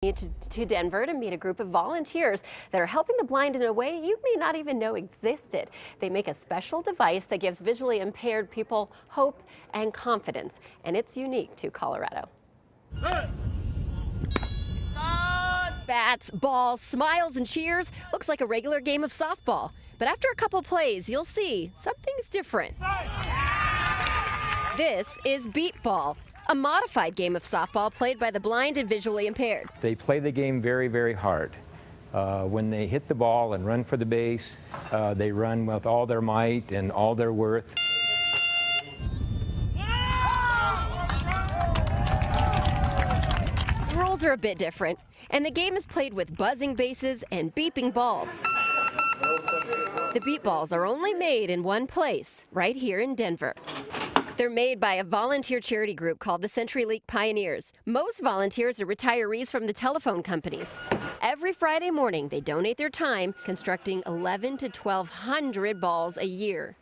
To Denver to meet a group of volunteers that are helping the blind in a way you may not even know existed. They make a special device that gives visually impaired people hope and confidence, and it's unique to Colorado. Bats, balls, smiles, and cheers. Looks like a regular game of softball. But after a couple plays, you'll see something's different. This is beep ball, a modified game of softball played by the blind and visually impaired. They play the game very, very hard. When they hit the ball and run for the base, they run with all their might and all their worth. The rules are a bit different, and the game is played with buzzing bases and beeping balls. The beep balls are only made in one place, right here in Denver. They're made by a volunteer charity group called the CenturyLink Pioneers. Most volunteers are retirees from the telephone companies. Every Friday morning, they donate their time constructing 1,100 to 1,200 balls a year.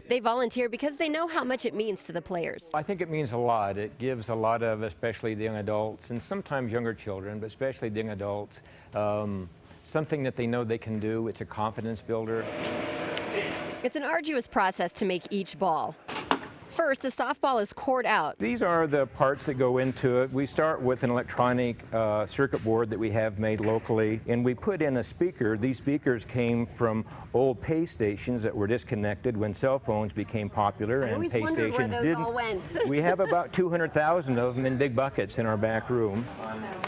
They volunteer because they know how much it means to the players. I think it means a lot. It gives a lot of, especially the young adults, and sometimes younger children, but especially the young adults, something that they know they can do. It's a confidence builder. It's an arduous process to make each ball. First, a softball is cored out. These are the parts that go into it. We start with an electronic circuit board that we have made locally, and we put in a speaker. These speakers came from old pay stations that were disconnected when cell phones became popular and pay stations didn't. All went. We have about 200,000 of them in big buckets in our back room.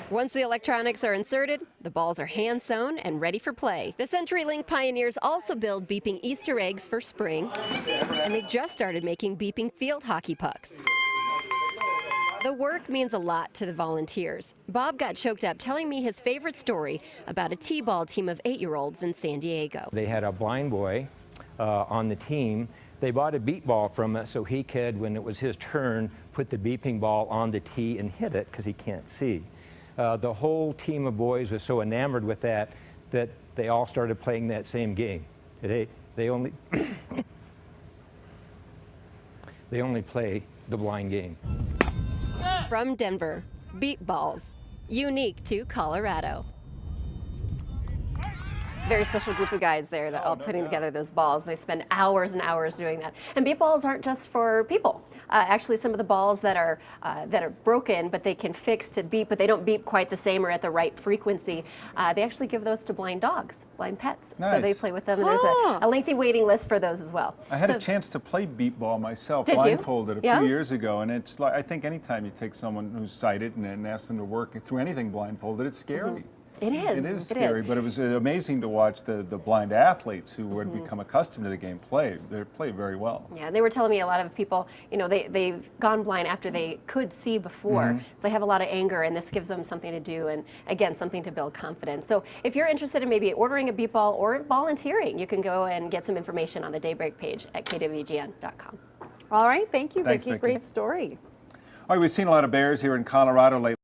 Once the electronics are inserted, the balls are hand sewn and ready for play. The CenturyLink Pioneers also build beeping Easter eggs for spring, and they've just started making beeping field hockey pucks. The work means a lot to the volunteers. Bob got choked up telling me his favorite story about a T-ball team of 8-year-olds in San Diego. They had a blind boy on the team. They bought a beep ball from us so he could, when it was his turn, put the beeping ball on the tee and hit it because he can't see. The whole team of boys was so enamored with that that they all started playing that same game. They only they only play the blind game. From Denver, beep balls, unique to Colorado. Very special group of guys there that are putting together those balls. They spend hours and hours doing that. And beep balls aren't just for people. Actually, some of the balls that are broken, but they can fix to beep, but they don't beep quite the same or at the right frequency. They actually give those to blind dogs, blind pets. Nice. So they play with them. And there's a lengthy waiting list for those as well. I had a chance to play beep ball myself, Did you? blindfolded, a few years ago, and it's like, I think anytime you take someone who's sighted and ask them to work through anything blindfolded, it's scary. It is. It is scary, but it was amazing to watch the blind athletes who would become accustomed to the game play. They play very well. Yeah, they were telling me a lot of people, you know, they've gone blind after they could see before. So they have a lot of anger, and this gives them something to do, and again, something to build confidence. So if you're interested in maybe ordering a beep ball or volunteering, you can go and get some information on the Daybreak page at kwgn.com. All right, thank you, Thanks, Vicki. Vicki. Great story. All right, we've seen a lot of bears here in Colorado lately.